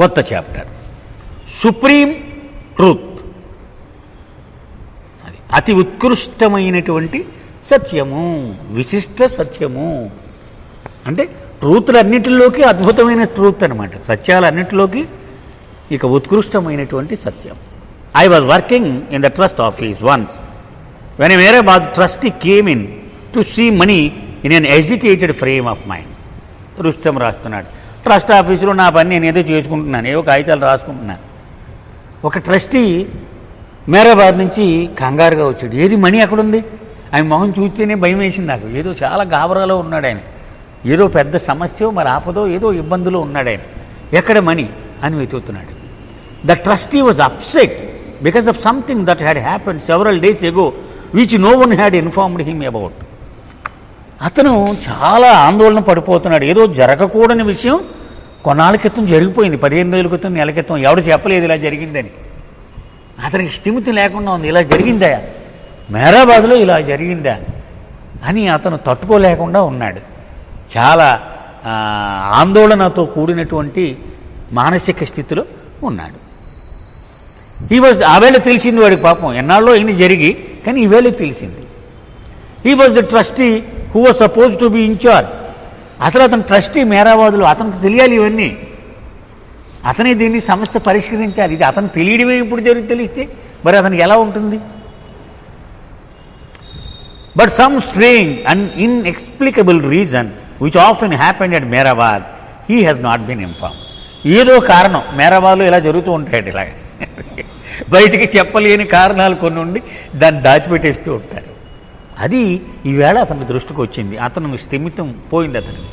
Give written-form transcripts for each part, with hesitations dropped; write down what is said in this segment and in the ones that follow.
కొత్త chapter. Supreme truth, అది అతి ఉత్కృష్టమైనటువంటి సత్యము, విశిష్ట సత్యము. అంటే ట్రూత్లన్నిటిలోకి అద్భుతమైన ట్రూత్ అనమాట, సత్యాలన్నిటిలోకి ఇక ఉత్కృష్టమైనటువంటి సత్యం. I was working in the trust office once when very bad trustee came in to see Mani in an agitated frame of mind. Rustam రాస్తున్నాడు, ట్రస్ట్ ఆఫీసులో నా పని నేను ఏదో చేసుకుంటున్నాను, ఏవో కాగితాలు రాసుకుంటున్నాను. ఒక ట్రస్టీ మేరాబాద్ నుంచి కంగారుగా వచ్చాడు. ఏది మనీ ఎక్కడుంది? ఆయన మొహం చూస్తేనే భయం వేసింది నాకు. ఏదో చాలా గాబరాలో ఉన్నాడు ఆయన, ఏదో పెద్ద సమస్య మరి ఆపదో ఏదో ఇబ్బందులో ఉన్నాడు ఆయన. ఎక్కడ మనీ అని వెతుకుతున్నాడు. The trustee was upset because of something that had happened several days ago which no one had informed him about. అతను చాలా ఆందోళన పడిపోతున్నాడు. ఏదో జరగకూడని విషయం కొన్నాళ్ళ క్రితం జరిగిపోయింది, 15 రోజుల క్రితం, నెల క్రితం. ఎవడు చెప్పలేదు ఇలా జరిగిందని. అతనికి స్థిమితి లేకుండా ఉంది. ఇలా జరిగిందా, మేరాబాద్లో ఇలా జరిగిందా అని అతను తట్టుకోలేకుండా ఉన్నాడు. చాలా ఆందోళనతో కూడినటువంటి మానసిక స్థితిలో ఉన్నాడు. ఈ వాజ్, ఆవేళ తెలిసింది వాడికి, పాపం ఎన్నాళ్ళలో అయినా జరిగి, కానీ ఈవేళ తెలిసింది. He was the trustee who was suppose to be in charge. అసలు అతను ట్రస్టీ మేరాబాదులో, అతనికి తెలియాలి ఇవన్నీ, అతనే దీన్ని సమస్య పరిష్కరించాలి. ఇది అతను తెలియడమే ఇప్పుడు తెలిస్తే మరి అతనికి ఎలా ఉంటుంది? But some strange and inexplicable reason which often happened at Meherabad he has not been inform. ఏదో కారణం, మేరాబాద్లో ఇలా జరుగుతూ ఉంటాయి, ఇలా బయటికి చెప్పలేని కారణాలు కొన్ని ఉండి దాన్ని దాచిపెట్టేస్తూ ఉంటారు. అది ఈవేళ అతని దృష్టికి వచ్చింది. అతను స్థిమితం పోయింది అతనికి.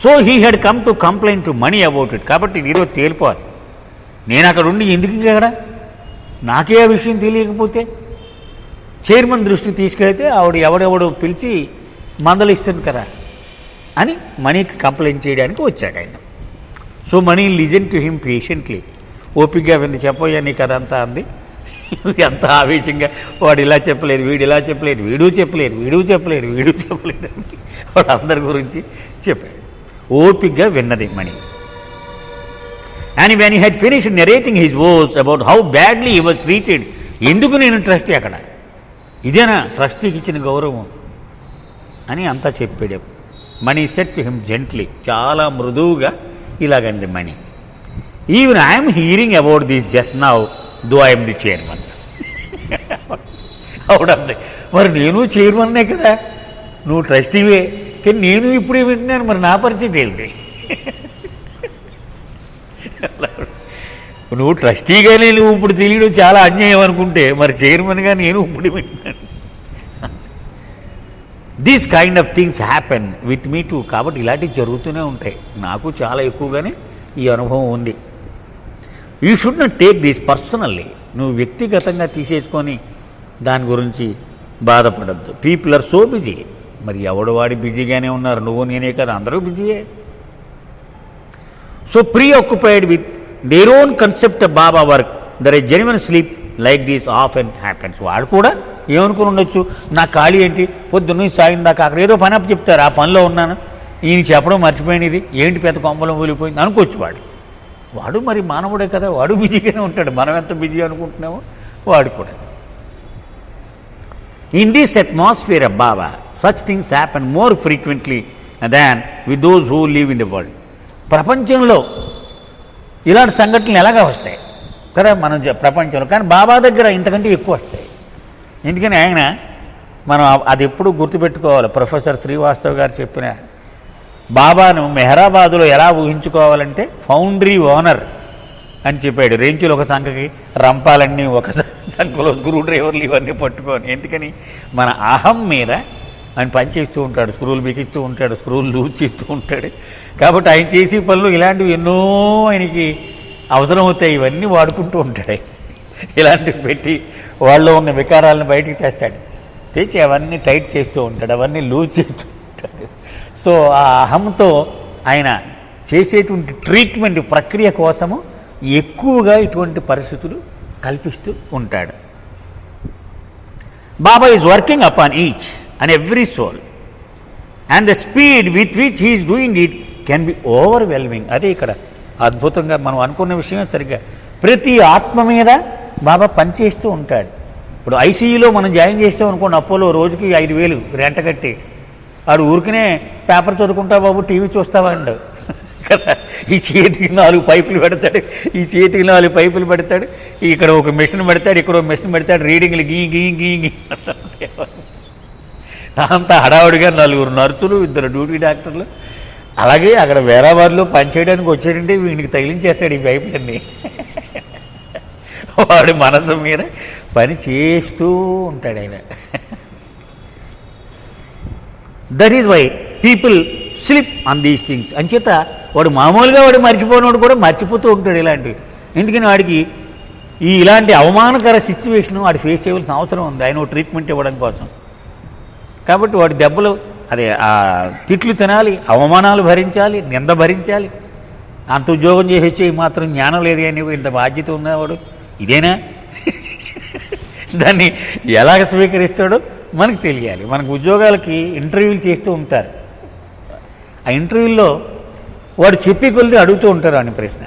So he had come to complaint to money about it. కాబట్టి ఈరోజు తేలిపోవాలి, నేను అక్కడ ఉండి ఎందుకు ఇక్కడ, నాకే ఆ విషయం తెలియకపోతే చైర్మన్ దృష్టికి తీసుకెళ్తే ఆవిడ ఎవడెవడో పిలిచి మందలిస్తుంది కదా అని మనీకి కంప్లైంట్ చేయడానికి వచ్చాడు ఆయన. So money listen to him patiently. ఓపికగా వింది, చెప్పోయా నీకు అదంతా అంది. ఎంత ఆవేశంగా, వాడు ఇలా చెప్పలేదు, వీడు ఇలా చెప్పలేదు, వీడు చెప్పలేదు, వీడు చెప్పలేదు, వీడు చెప్పలేదు అని వాడు అందరి గురించి చెప్పాడు. ఓపికగా విన్నది Mani. And when he had finished narrating his woes about how badly he was treated. ఎందుకు నేను ట్రస్టీ అక్కడ, ఇదేనా ట్రస్టీకి ఇచ్చిన గౌరవం అని అంతా చెప్పాడు. Mani said to him gently, చాలా మృదువుగా ఇలాగంది Mani. Even I'm hearing about this just now though I'm the chairman. అవునంది, మరి నేను చైర్మన్నే కదా, నువ్వు ట్రస్టీవే, కానీ నేను ఇప్పుడే వింటున్నాను, మరి నా పరిస్థితి ఏమిటి? నువ్వు ట్రస్టీగానే నువ్వు ఇప్పుడు తెలియడం చాలా అన్యాయం అనుకుంటే, మరి చైర్మన్గా నేను ఇప్పుడు వింటున్నాను. These kind of things happen with me two. కాబట్టి ఇలాంటివి జరుగుతూనే ఉంటాయి. నాకు చాలా ఎక్కువగానే ఈ అనుభవం ఉంది. You should not take this personally. నువ్వు వ్యక్తిగతంగా తీసేసుకొని దాని గురించి బాధపడద్దు. People are so busy. మరి ఎవడు వాడి బిజీగానే ఉన్నారు, నువ్వు నేనే కదా, అందరూ బిజీయే. So preoccupied with their own concept of Baba work that a genuine slip like this often happens. వాడు కూడా ఏమనుకుని ఉండొచ్చు, నా ఖాళీ ఏంటి, పొద్దున్న సాయం దాకా అక్కడ ఏదో పని అప్పు చెప్తారు, ఆ పనిలో ఉన్నాను, ఈయన చెప్పడం మర్చిపోయినది, ఏంటి పెద్ద కొమ్మలం ఊలిపోయింది అనుకోవచ్చు. వాడు మరి మానవుడే కదా, వాడు బిజీగానే ఉంటాడు. మనం ఎంత బిజీ అనుకుంటున్నామో వాడు కూడా. In this atmosphere of Baba such things happen more frequently than with those who live in the world. ప్రపంచంలో ఇలాంటి సంఘటనలు ఎలాగా వస్తాయి కదా మనం ప్రపంచంలో, కానీ బాబా దగ్గర ఇంతకంటే ఎక్కువ వస్తాయి. ఎందుకని ఆయన మనం అది ఎప్పుడు గుర్తుపెట్టుకోవాలి. ప్రొఫెసర్ శ్రీవాస్తవ్ గారు చెప్పిన బాబాను మెహరాబాదులో ఎలా ఊహించుకోవాలంటే ఫౌండరీ ఓనర్ అని చెప్పాడు. రేంచులు ఒక సంఖకి, రంపాలన్నీ ఒక సంఖలో, స్క్రూ డ్రైవర్లు ఇవన్నీ పట్టుకొని. ఎందుకని మన అహం మీద ఆయన పనిచేస్తూ ఉంటాడు, స్క్రూలు బిగిస్తూ ఉంటాడు, స్క్రూలు లూజ్ చేస్తూ ఉంటాడు. కాబట్టి ఆయన చేసే పనులు ఇలాంటివి ఎన్నో ఆయనకి అవసరమవుతాయి. ఇవన్నీ వాడుకుంటూ ఉంటాడు. ఇలాంటివి పెట్టి వాళ్ళలో ఉన్న వికారాలను బయటికి తెస్తాడు, తెచ్చి అవన్నీ టైట్ చేస్తూ ఉంటాడు, అవన్నీ లూజ్ చేస్తూ ఉంటాడు. సో ఆ అహంతో ఆయన చేసేటువంటి ట్రీట్మెంట్ ప్రక్రియ కోసము ఎక్కువగా ఇటువంటి పరిస్థితులు కల్పిస్తూ ఉంటాడు. Baba is working upon each and every soul and the speed with which he is doing it can be overwhelming. అదే ఇక్కడ అద్భుతంగా మనం అనుకున్న విషయమే సరిగ్గా ప్రతి ఆత్మ మీద బాబా పనిచేస్తూ ఉంటాడు. ఇప్పుడు ఐసీయూలో మనం జాయిన్ చేస్తాం అనుకోండి, అపోలో రోజుకి 5,000 రెంట కట్టి వాడు ఊరికనే పేపర్ చదువుకుంటా బాబు టీవీ చూస్తావాడు కదా. ఈ చేతికి 4 పైపులు పెడతాడు, ఈ చేతికి 4 పైపులు పెడతాడు, ఇక్కడ ఒక మిషన్ పెడతాడు, ఇక్కడ ఒక మిషన్ పెడతాడు, రీడింగ్లు గీ గీ గీ గీ అంతా హడావుడిగా 4 నర్సులు 2 డ్యూటీ డాక్టర్లు. అలాగే అక్కడ వేరాబాద్లో పనిచేయడానికి వచ్చాడంటే వీడికి తగిలించేస్తాడు ఈ పైపులన్నీ. వాడి మనసు మీద పని చేస్తూ ఉంటాడు ఆయన. That is why people slip on these things. అంచేత వాడు మామూలుగా వాడు మర్చిపోయినవాడు కూడా మర్చిపోతూ ఉంటాడు ఇలాంటివి. ఎందుకని వాడికి ఇలాంటి అవమానకర సిచ్యువేషన్ వాడు ఫేస్ చేయవలసిన అవసరం ఉంది ఆయన ట్రీట్మెంట్ ఇవ్వడం కోసం. కాబట్టి వాడి దెబ్బలు అదే తిట్లు తినాలి, అవమానాలు భరించాలి, నింద భరించాలి. అంత ఉద్యోగం చేసి వచ్చి మాత్రం జ్ఞానం లేదు అని ఇంత బాధ్యత ఉన్నవాడు ఇదేనా? దాన్ని ఎలాగ స్వీకరిస్తాడో మనకు తెలియాలి. మనకు ఉద్యోగాలకి ఇంటర్వ్యూలు చేస్తూ ఉంటారు. ఆ ఇంటర్వ్యూల్లో వాడు చెప్పి కొలిది అడుగుతూ ఉంటారు అని ప్రశ్న.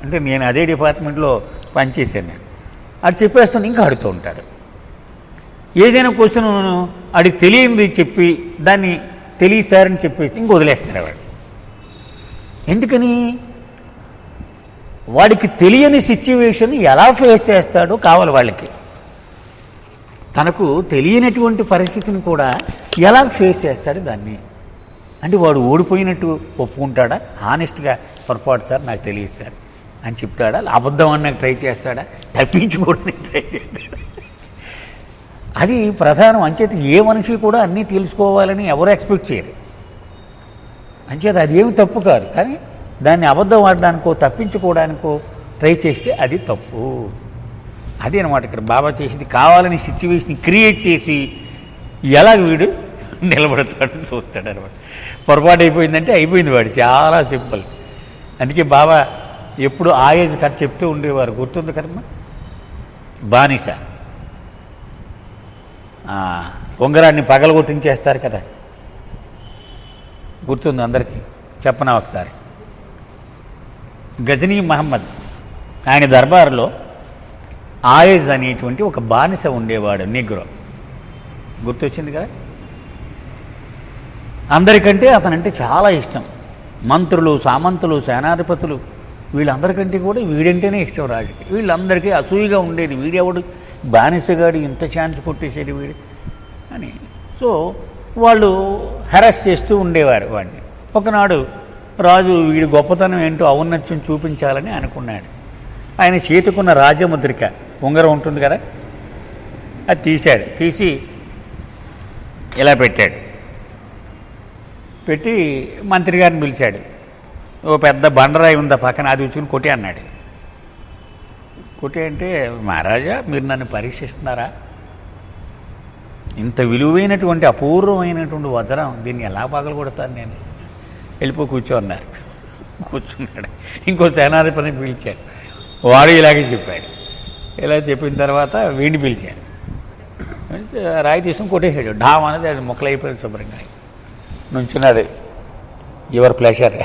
అంటే నేను అదే డిపార్ట్మెంట్లో పనిచేశాను, నేను అది చెప్పేస్తాను ఇంకా అడుగుతూ ఉంటాడు. ఏదైనా క్వశ్చన్ వాడికి తెలియంది చెప్పి దాన్ని తెలియదు సార్ అని చెప్పేసి ఇంక వదిలేస్తారు వాడు. ఎందుకని? వాడికి తెలియని సిచ్యువేషన్ ఎలా ఫేస్ చేస్తాడో కావాలి వాళ్ళకి. తనకు తెలియనటువంటి పరిస్థితిని కూడా ఎలా ఫేస్ చేస్తాడు దాన్ని. అంటే వాడు ఓడిపోయినట్టు ఒప్పుకుంటాడా? హానెస్ట్గా పొరపాటు సార్ నాకు తెలియదు సార్ అని చెప్తాడా? అబద్ధం అన్నట్టు ట్రై చేస్తాడా? తప్పించుకోవడానికి ట్రై చేస్తాడా? అది ప్రధానం. అంచేత ఏ మనిషి కూడా అన్నీ తెలుసుకోవాలని ఎవరు ఎక్స్పెక్ట్ చేయరు. అంచేత అది ఏమి తప్పు కాదు, కానీ దాన్ని అబద్ధం ఆడడానికో తప్పించుకోవడానికో ట్రై చేస్తే అది తప్పు. అదే అనమాట ఇక్కడ బాబా చేసింది. కావాలని సిచ్యువేషన్ క్రియేట్ చేసి ఎలాగ వీడు నిలబడతాడు చూస్తాడు అనమాట. పొరపాటు అయిపోయిందంటే అయిపోయింది వాడు, చాలా సింపుల్. అందుకే బాబా ఎప్పుడు ఆ ఏజ్ కథ చెప్తూ ఉండేవారు. గుర్తుంది కదమ్మా, బానిస ఉంగరాన్ని పగలగొట్టించేస్తారు కదా, గుర్తుంది అందరికీ? చెప్పనా ఒకసారి. గజనీ మహమ్మద్ ఆయన దర్బారులో ఆయేజ్ అనేటువంటి ఒక బానిస ఉండేవాడు, నిగ్రో. గుర్తొచ్చింది కదా? అందరికంటే అతనంటే చాలా ఇష్టం. మంత్రులు, సామంతులు, సేనాధిపతులు వీళ్ళందరికంటే కూడా వీడంటేనే ఇష్టం రాజుకి. వీళ్ళందరికీ అసూయగా ఉండేది, వీడెవడు బానిసగాడు ఇంత ఛాన్స్ కొట్టేసేది వీడు అని. సో వాళ్ళు హెరాస్ చేస్తూ ఉండేవారు వాడిని. ఒకనాడు రాజు వీడి గొప్పతనం ఏంటో ఔన్నత్యం చూపించాలని అనుకున్నాడు. ఆయన చేతుకున్న రాజముద్రిక ఉంగరం ఉంటుంది కదా, అది తీశాడు. తీసి ఇలా పెట్టాడు. పెట్టి మంత్రి గారిని పిలిచాడు. ఓ పెద్ద బండరాయి ఉందా పక్కన, అది ఉంచుకుని కొట్టి అన్నాడు. కొట్టి అంటే, మహారాజా మీరు నన్ను పరీక్షిస్తున్నారా? ఇంత విలువైనటువంటి అపూర్వమైనటువంటి వజ్రం, దీన్ని ఎలా పగలు కొడతాను నేను? వెళ్ళిపో కూర్చో అన్నారు. కూర్చున్నాడు. ఇంకో సేనాధిపతిని పిలిచాడు. వాడు ఇలాగే చెప్పాడు. ఇలా చెప్పిన తర్వాత వీడిని పిలిచాడు. రాయి తీసుకుని కొట్టేసాడు. డామ్ అనేది అది మొక్కలైపోయింది శుభ్రంగా. నుంచున్నాడు. Your pleasure.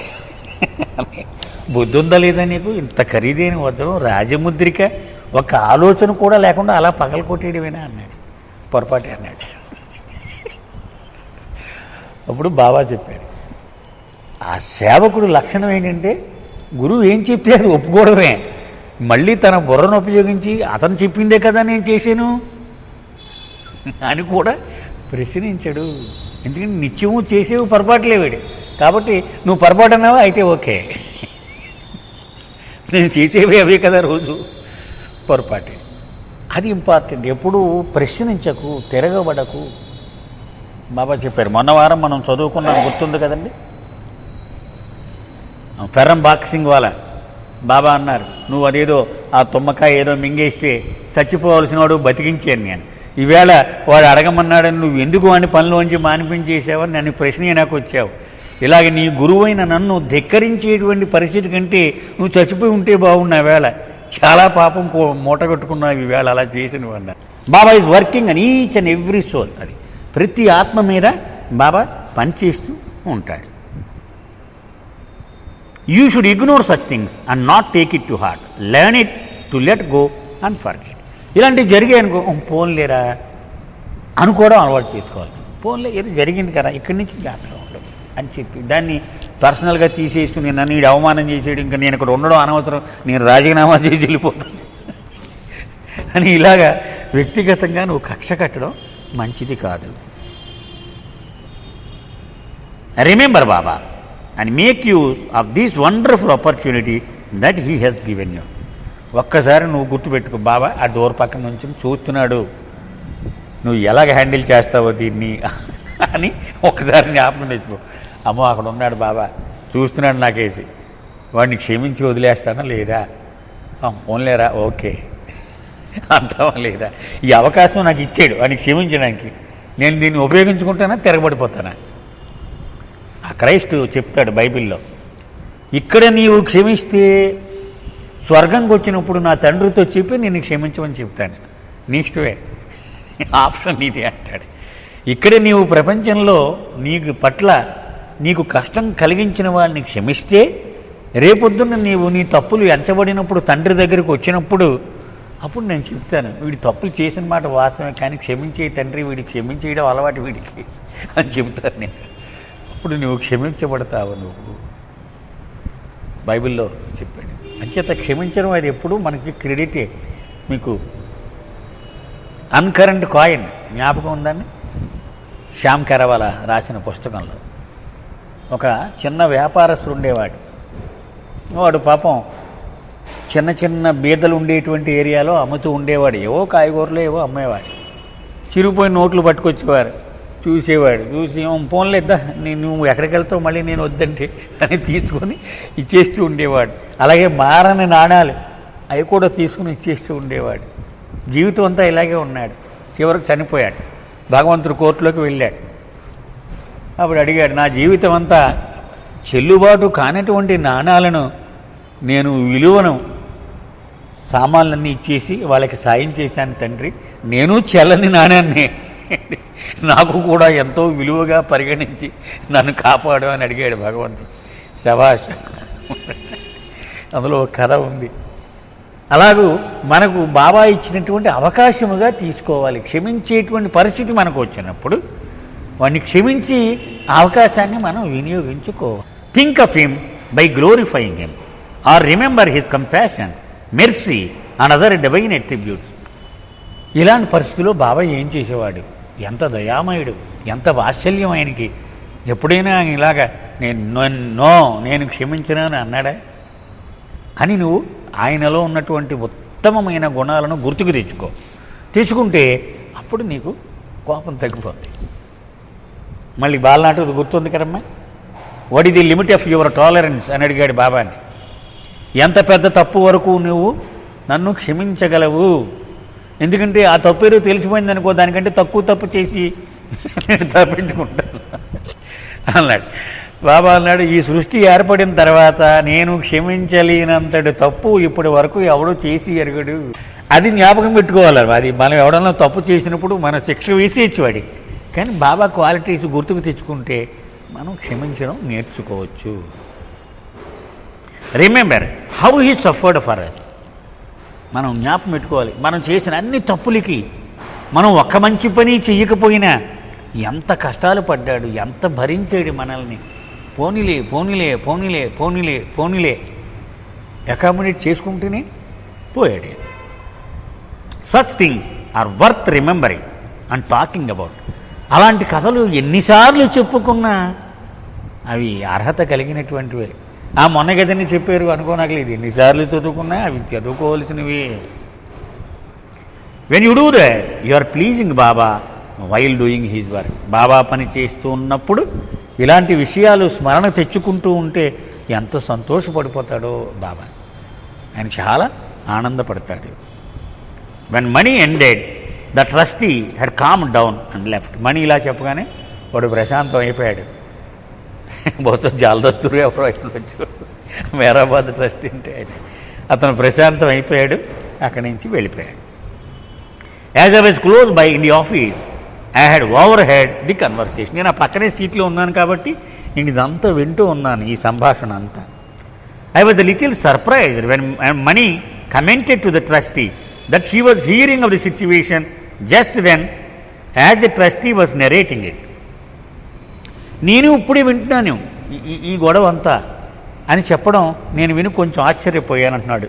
బుద్ధి ఉందా లేదా నీకు? ఇంత ఖరీదైన వజ్రం, రాజముద్రిక, ఒక ఆలోచన కూడా లేకుండా అలా పగల కొట్టేయడమేనా అన్నాడు. పొరపాటే అన్నాడు. అప్పుడు బాబా చెప్పారు, ఆ సేవకుడు లక్షణం ఏంటంటే గురువు ఏం చెప్తే అది ఒప్పుకోవడమే. మళ్ళీ తన బుర్రను ఉపయోగించి అతను చెప్పిందే కదా నేను చేశాను అని కూడా ప్రశ్నించాడు. ఎందుకంటే నిత్యము చేసేవి పొరపాటులేవాడు. కాబట్టి నువ్వు పొరపాటు అన్నావా, అయితే ఓకే, నేను చేసేవి అవే కదా రోజు, పొరపాటే. అది ఇంపార్టెంట్. ఎప్పుడు ప్రశ్నించకు, తిరగబడకు. బాబా చెప్పారు. మొన్న వారం మనం చదువుకున్నాం, గుర్తుంది కదండి. ఫెర్రం బాక్సింగ్ వాళ్ళ బాబా అన్నారు, నువ్వు అదేదో ఆ తుమ్మకాయ ఏదో మింగేస్తే చచ్చిపోవలసిన వాడు బతికించాను నేను. ఈవేళ వాడు అడగమన్నాడని నువ్వు ఎందుకు వాడిని పనిలోంచి మానిపించేసావని నన్ను ప్రశ్న నాకు వచ్చావు. ఇలాగ నీ గురువైన నన్ను ధిక్కరించేటువంటి పరిస్థితి కంటే నువ్వు చచ్చిపోయి ఉంటే బాగున్నా. వేళ చాలా పాపం మూట కట్టుకున్నావు ఈవేళ అలా చేసిన వాడిన. Baba is working on each and every soul. అది ప్రతి ఆత్మ మీద బాబా పనిచేస్తూ ఉంటాడు. You should ignore such things and not take it to heart, learn it to let go and forget. ఇలాంటివి జరిగాయి అనుకో, పోన్లేరా అనుకోవడం అలవాటు చేసుకోవాలి. పోన్లే ఏదో జరిగింది కదా, ఇక్కడి నుంచి జాగ్రత్తగా ఉండదు అని చెప్పి దాన్ని పర్సనల్గా తీసేసుకుని నన్ను ఈ అవమానం చేసేయడం, ఇంకా నేను ఇక్కడ ఉండడం అనవసరం, నేను రాజీనామా చేసి వెళ్ళిపోతాను అని ఇలాగా వ్యక్తిగతంగా నువ్వు కక్ష కట్టడం మంచిది కాదు. Remember Baba and make use of this wonderful opportunity that he has given you. ఒక్కసారి నువ్వు గుర్తుపెట్టుకో, బాబా ఆ డోర్ పక్కన నుంచి చూస్తున్నాడు, నువ్వు ఎలాగ హ్యాండిల్ చేస్తావో దీన్ని అని ఒక్కసారి జ్ఞాపకం తెచ్చుకో. అమ్మో అక్కడ ఉన్నాడు బాబా, చూస్తున్నాడు నాకేసి, వాడిని క్షమించి వదిలేస్తానా లేదా, ఓన్లేరా ఓకే అంటావా లేదా, ఈ అవకాశం నాకు ఇచ్చాడు వాడిని క్షమించడానికి, నేను దీన్ని ఉపయోగించుకుంటానా తిరగబడిపోతానా. ఆ క్రైస్తు చెప్తాడు బైబిల్లో, ఇక్కడ నీవు క్షమిస్తే స్వర్గంకి వచ్చినప్పుడు నా తండ్రితో చెప్పి నేను క్షమించమని చెప్తాను, నీ ఇష్టమే, ఆప్షన్ నీది అంటాడు. ఇక్కడే నీవు ప్రపంచంలో నీకు పట్ల నీకు కష్టం కలిగించిన వాడిని క్షమిస్తే రేపొద్దున్న నీవు నీ తప్పులు ఎంచబడినప్పుడు తండ్రి దగ్గరికి వచ్చినప్పుడు అప్పుడు నేను చెప్తాను, వీడి తప్పులు చేసిన మాట వాస్తవమే, కానీ క్షమించే తండ్రి వీడికి క్షమించేయడం అలవాటు వీడికి అని చెప్తాను నేను. అప్పుడు నువ్వు క్షమించబడతావు. నువ్వు బైబిల్లో చెప్పాడు. అంచేత క్షమించడం అది ఎప్పుడు మనకి క్రెడిటే. మీకు అన్కరెంట్ కాయిన్ జ్ఞాపకం ఉందండి, శ్యామ్ కెరవాలా రాసిన పుస్తకంలో. ఒక చిన్న వ్యాపారస్తుడు ఉండేవాడు. వాడు పాపం చిన్న చిన్న బీదలు ఉండేటువంటి ఏరియాలో అమ్ముతూ ఉండేవాడు. ఏవో కాయగూరలు ఏవో అమ్మేవాడు. చిరిగిపోయిన నోట్లు పట్టుకొచ్చేవారు, చూసేవాడు. చూసి పోన్లేద్దా నువ్వు ఎక్కడికి వెళ్తావు మళ్ళీ నేను వద్దంటే అని తీసుకొని ఇచ్చేస్తూ ఉండేవాడు. అలాగే మారని నాణాలు అవి కూడా తీసుకుని ఇచ్చేస్తూ ఉండేవాడు. జీవితం అంతా ఇలాగే ఉన్నాడు. చివరికి చనిపోయాడు. భగవంతుడు కోర్టులోకి వెళ్ళాడు. అప్పుడు అడిగాడు, నా జీవితం అంతా చెల్లుబాటు కానటువంటి నాణాలను నేను విలువను సామాన్లన్నీ ఇచ్చేసి వాళ్ళకి సాయం చేశాను తండ్రి, నేను చెల్లని నాణ్యాన్ని నాకు కూడా ఎంతో విలువగా పరిగణించి నన్ను కాపాడు అని అడిగాడు భగవంతుడు. శభాష్, అందులో ఒక కథ ఉంది. అలాగూ మనకు బాబా ఇచ్చినటువంటి అవకాశముగా తీసుకోవాలి. క్షమించేటువంటి పరిస్థితి మనకు వచ్చినప్పుడు వాడిని క్షమించి ఆ అవకాశాన్ని మనం వినియోగించుకోవాలి. Think of him by glorifying him or remember his compassion, mercy and other divine attributes. ఇలాంటి పరిస్థితుల్లో బాబా ఏం చేసేవాడు, ఎంత దయామయుడు, ఎంత వాత్సల్యం ఆయనకి. ఎప్పుడైనా ఇలాగా నేను క్షమించనని అన్నాడా అని నువ్వు ఆయనలో ఉన్నటువంటి ఉత్తమమైన గుణాలను గుర్తుకు తెచ్చుకుంటే అప్పుడు నీకు కోపం తగ్గిపోతుంది. మళ్ళీ బాలనాటది గుర్తుంది కదమ్మా, what is the limit of your tolerance అని అడిగాడు బాబాని. ఎంత పెద్ద తప్పు వరకు నువ్వు నన్ను క్షమించగలవు, ఎందుకంటే ఆ తప్పు ఏదో తెలిసిపోయింది అనుకో, దానికంటే తక్కువ తప్పు చేసి నేను తప్పించుకుంటాను అన్నాడు. బాబా అన్నాడు, ఈ సృష్టి ఏర్పడిన తర్వాత నేను క్షమించలేనంతటి తప్పు ఇప్పటి వరకు ఎవడో చేసి ఎరగడు. అది జ్ఞాపకం పెట్టుకోవాలి. అది మనం ఎవడన్నా తప్పు చేసినప్పుడు మనం శిక్ష వేసేయచ్చు వాడి. కానీ బాబా క్వాలిటీస్ గుర్తుకు తెచ్చుకుంటే మనం క్షమించడం నేర్చుకోవచ్చు. Remember how he suffered for us. మనం జ్ఞాపకం పెట్టుకోవాలి, మనం చేసిన అన్ని తప్పులకి మనం ఒక్క మంచి పని చెయ్యకపోయినా ఎంత కష్టాలు పడ్డాడు, ఎంత భరించాడు మనల్ని. పోనీలే పోనీలే పోనీలే పోనీలే పోనీలే అకామిడేట్ చేసుకుంటూనే పోయాడు. Such things are worth remembering and talking about. అలాంటి కథలు ఎన్నిసార్లు చెప్పుకున్నా అవి అర్హత కలిగినటువంటివే. ఆ మొన్న కదని చెప్పారు అనుకోనట్లేదు, ఎన్నిసార్లు చదువుకున్నా అవి చదువుకోవాల్సినవి. When you do that you are pleasing Baba while doing his work. Baba పని చేస్తూ ఉన్నప్పుడు ఇలాంటి విషయాలు స్మరణ తెచ్చుకుంటూ ఉంటే ఎంత సంతోషపడిపోతాడో బాబా. ఆయన చాలా ఆనందపడతాడు. When Mani ended the trustee had calm down and left. Mani ఇలా చెప్పగానే వాడు ప్రశాంతం అయిపోయాడు. బహుశా జాలదత్తురు ఎవరో అయినొచ్చు, మేరాబాద్ ట్రస్టీ అంటే ఆయన. అతను ప్రశాంతం అయిపోయాడు, అక్కడి నుంచి వెళ్ళిపోయాడు. As I was close by in the office I had over head the conversation. నేను ఆ పక్కనే సీట్లో ఉన్నాను కాబట్టి నేను ఇదంతా వింటూ ఉన్నాను, ఈ సంభాషణ అంతా. I was a little surprised when Mani commented to the trustee that she was hearing of the situation just then as the trustee was narrating it. నేను ఇప్పుడే వింటున్నాను ఈ గొడవ అంతా అని చెప్పడం నేను విని కొంచెం ఆశ్చర్యపోయాను అంటున్నాడు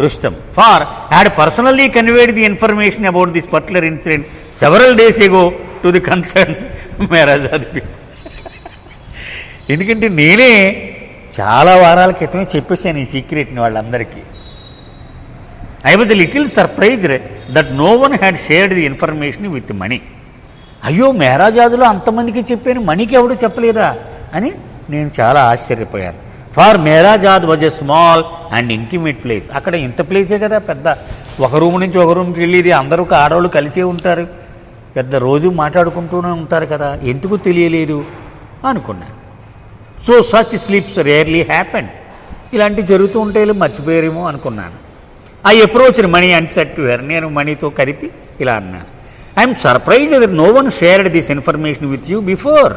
Rustam. For had personally conveyed the information about this particular incident several days ago to the concern Meherazad. ఎందుకంటే నేనే చాలా వారాల క్రితమే చెప్పేశాను ఈ సీక్రెట్ని వాళ్ళందరికీ. I was little surprised that no one had shared the information with Mani. అయ్యో మేరాజాదులో అంతమందికి చెప్పాను, మణికి ఎవడు చెప్పలేదా అని నేను చాలా ఆశ్చర్యపోయాను. For Meherazad was a small and intimate place. అక్కడ ఇంత ప్లేసే కదా, పెద్ద ఒక రూమ్ నుంచి ఒక రూమ్కి వెళ్ళేది, అందరూ ఆడవాళ్ళు కలిసే ఉంటారు, పెద్ద రోజు మాట్లాడుకుంటూనే ఉంటారు కదా, ఎందుకు తెలియలేదు అనుకున్నాను. So such slips rarely happened. ఇలాంటివి జరుగుతూ ఉంటే మర్చిపోయారేమో అనుకున్నాను. I approached Mani and said to her. నేను మనీతో కలిపి ఇలా అన్నాను, I'm surprised that no one shared this information with you before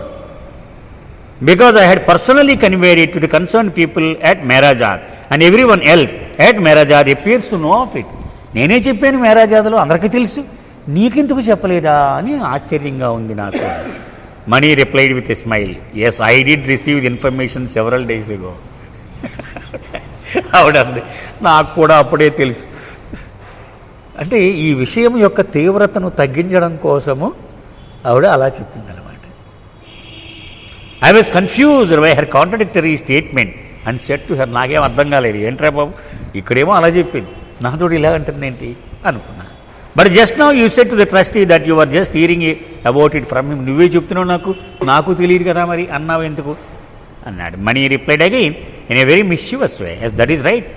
because I had personally conveyed it to the concerned people at Mehrajad and everyone else at Mehrajad appears to know of it. నేనే చెప్పాను మేరాజాద్లో, అందరికీ తెలుసు, నీకెందుకు చెప్పలేదా అని ఆశ్చర్యంగా ఉంది నాకు. Mani replied with a smile, yes I did receive the information several days ago. ఆవిడంది, నాకు కూడా అప్పుడే తెలుసు. అంటే ఈ విషయం యొక్క తీవ్రతను తగ్గించడం కోసము ఆవిడ అలా చెప్పింది అనమాట. I was confused by her contradictory statement and said to her. నాకేం అర్థం కాలేదు, ఏంట్రా బాబు ఇక్కడేమో అలా చెప్పింది, నాతో ఇలా అంటుంది ఏంటి అనుకున్నాను. But just now you said to the trustee that you are just hearing about it from him. నువ్వే చెప్తున్నావు, నాకు తెలియదు కదా మరి అన్నావు ఎందుకు అన్నాడు. Mani replied again in a very mischievous way, yes that is right.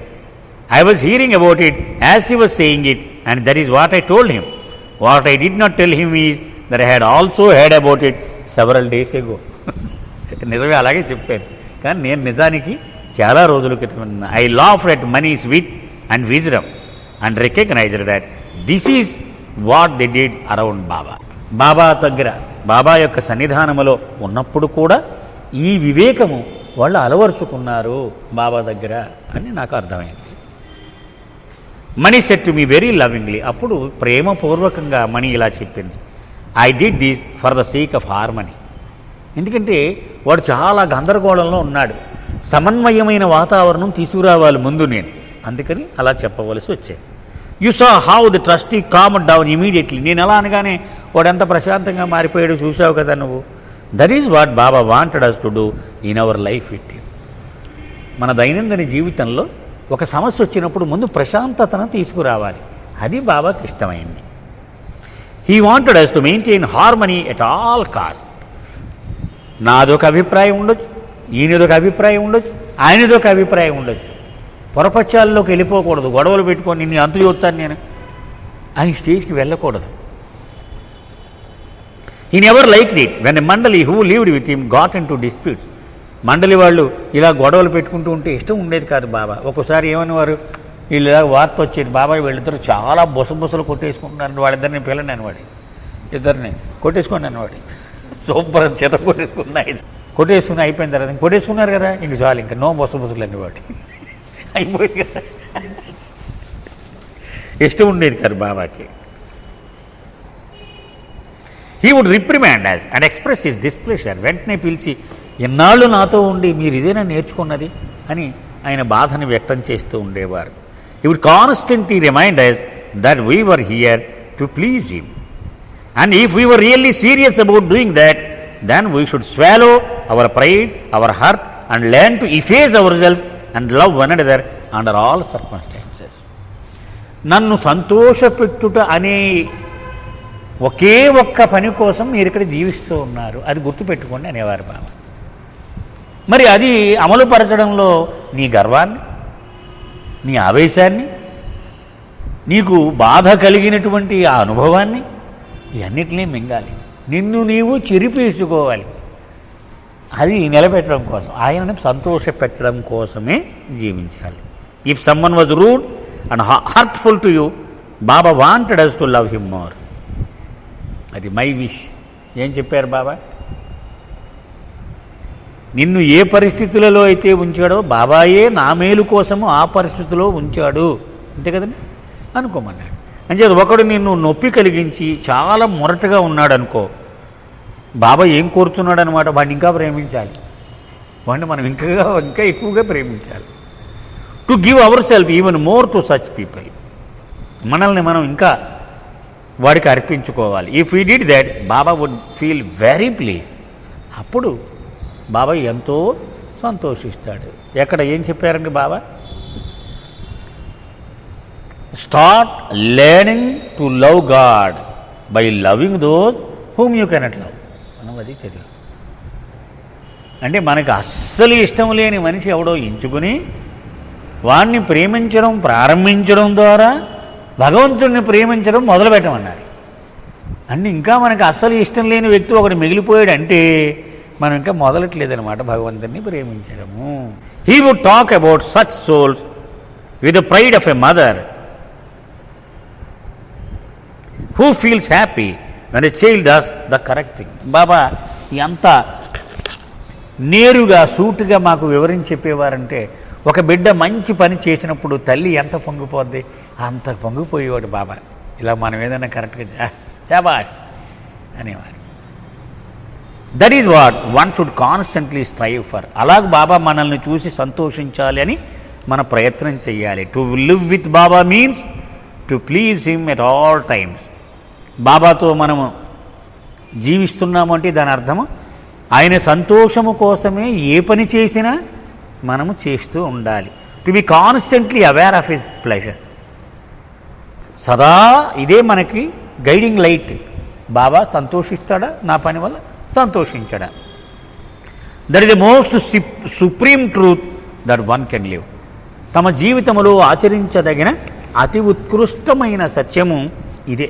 I was hearing about it as he was saying it, and that is what I told him. What I did not tell him is that I had also heard about it several days ago. నిజమే, అలాగే చెప్పాను, కానీ నేను నిజానికి చాలా రోజుల క్రితం. I laughed at Mani's wit and wisdom and recognized that this is what they did around Baba. బాబా దగ్గర, బాబా యొక్క సన్నిధానములో ఉన్నప్పుడు కూడా ఈ వివేకము వాళ్ళు అలవరుచుకున్నారు బాబా దగ్గర అని నాకు అర్థమైంది. Money said to me very lovingly. అప్పుడు ప్రేమపూర్వకంగా మనీ ఇలా చెప్పింది, I did this for the sake of harmony. ఎందుకంటే వాడు చాలా గందరగోళంలో ఉన్నాడు, సమన్వయమైన వాతావరణం తీసుకురావాలి ముందు నేను, అందుకని అలా చెప్పవలసి వచ్చాయి. You saw how the trustee calmed down immediately. నేను అలా అనగానే వాడు ఎంత ప్రశాంతంగా మారిపోయాడు చూసావు కదా నువ్వు. That is what Baba wanted us to do in our life with him. మన దైనందిన జీవితంలో ఒక సమస్య వచ్చినప్పుడు ముందు ప్రశాంతతను తీసుకురావాలి, అది బాబాకి ఇష్టమైంది. He wanted us to maintain harmony at all cost. నాదొక అభిప్రాయం ఉండొచ్చు, ఈయనదొక అభిప్రాయం ఉండొచ్చు, ఆయనదొక అభిప్రాయం ఉండొచ్చు. పొరపక్షాల్లోకి వెళ్ళిపోకూడదు, గొడవలు పెట్టుకొని నిన్ను అంతు చూస్తాను నేను అని స్టేజ్కి వెళ్ళకూడదు. He never liked it when a mandali who lived with him got into disputes. మండలి వాళ్ళు ఇలా గొడవలు పెట్టుకుంటూ ఉంటే ఇష్టం ఉండేది కాదు బాబా. ఒక్కోసారి ఏమనేవారు, వీళ్ళు ఇలా వార్త వచ్చేది, బాబాయ్ వీళ్ళిద్దరు చాలా బొసబొసలు కొట్టేసుకుంటున్నారు, వాడిద్దరిని పిల్లని అనవాడి, ఇద్దరిని కొట్టేసుకోండి అనవాడి, సూపర్ చేత కొట్టేసుకుని అయిపోయిన తర్వాత కొట్టేసుకున్నారు కదా ఇంక చాలు, ఇంకా నో బొసబొసలు అనేవాడి అయిపోయింది కదా. ఇష్టం ఉండేది కాదు బాబాకి. He would reprimand us and express his displeasure. వెంటనే పిలిచి, ఎన్నాళ్ళు నాతో ఉండి మీరు ఇదేనా నేర్చుకున్నది అని ఆయన బాధను వ్యక్తం చేస్తూ ఉండేవారు. He would constantly remind us that we were here to please him, and if we were really serious about doing that, then we should swallow our pride, our hurt, and learn to efface ourselves and love one another under all circumstances. నన్ను సంతోషపెట్టుట అనే ఒకే ఒక్క పని కోసం మీరు ఇక్కడ జీవిస్తూ ఉన్నారు, అది గుర్తుపెట్టుకోండి అనేవారు బాబా. మరి అది అమలుపరచడంలో నీ గర్వాన్ని, నీ ఆవేశాన్ని, నీకు బాధ కలిగినటువంటి ఆ అనుభవాన్ని ఇవన్నిటినీ మింగాలి, నిన్ను నీవు చెరిపేసుకోవాలి. అది నిలబెట్టడం కోసం, ఆయనను సంతోషపెట్టడం కోసమే జీవించాలి. If someone was rude and hurtful to you, Baba wanted us to love him more. అది మై విష్. ఏం చెప్పారు బాబా? నిన్ను ఏ పరిస్థితులలో అయితే ఉంచాడో బాబాయే నా మేలు కోసము ఆ పరిస్థితిలో ఉంచాడు, అంతే కదండి అనుకోమన్నాడు. అంచేది ఒకడు నిన్ను నొప్పి కలిగించి చాలా మొరటుగా ఉన్నాడు అనుకో, బాబా ఏం కోరుతున్నాడు అనమాట, వాడిని ఇంకా ప్రేమించాలి, వాడిని మనం ఇంకా ఎక్కువగా ప్రేమించాలి. To give our self even more to such people, మనల్ని మనం ఇంకా వాడికి అర్పించుకోవాలి. If we did that Baba would feel very please, అప్పుడు బాబా ఎంతో సంతోషిస్తాడు. ఎక్కడ ఏం చెప్పారండి Baba, start learning to love God by loving those whom you cannot love. మనం అది చదివాం. అంటే మనకు అస్సలు ఇష్టం లేని మనిషి ఎవడో ఎంచుకుని వాణ్ణి ప్రేమించడం ప్రారంభించడం ద్వారా భగవంతుడిని ప్రేమించడం మొదలుపెట్టమన్నారు. అంటే ఇంకా మనకు అస్సలు ఇష్టం లేని వ్యక్తి ఒకటి మిగిలిపోయాడు అంటే మనం ఇంకా మొదలట్లేదనమాట భగవంతుడిని ప్రేమించడము. He would talk about such souls with the pride of a mother who feels happy when a child does the correct thing. Baba ఎంత నేరుగా సూటుగా మాకు వివరించి చెప్పేవారంటే, ఒక బిడ్డ మంచి పని చేసినప్పుడు తల్లి ఎంత పొంగిపోద్ది అంత పొంగిపోయేవాడు బాబా. ఇలా మనం ఏదైనా కరెక్ట్గా శాబాష్ అనేవాడు. That is what one should constantly strive for. అలాగ బాబా మనల్ని చూసి సంతోషించాలి అని మన ప్రయత్నం చేయాలి. To live with Baba means to please him at all times. బాబాతో మనము జీవిస్తున్నాము అంటే దాని అర్థము ఆయన సంతోషము కోసమే ఏ పని చేసినా మనము చేస్తూ ఉండాలి. To be constantly aware of his pleasure. సదా ఇదే మనకి గైడింగ్ లైట్. బాబా సంతోషిస్తాడా, నా పని వల్ల సంతోషించడా. That is the most supreme truth that one can live. తమ జీవితంలో ఆచరించదగిన అతి ఉత్కృష్టమైన సత్యము ఇదే.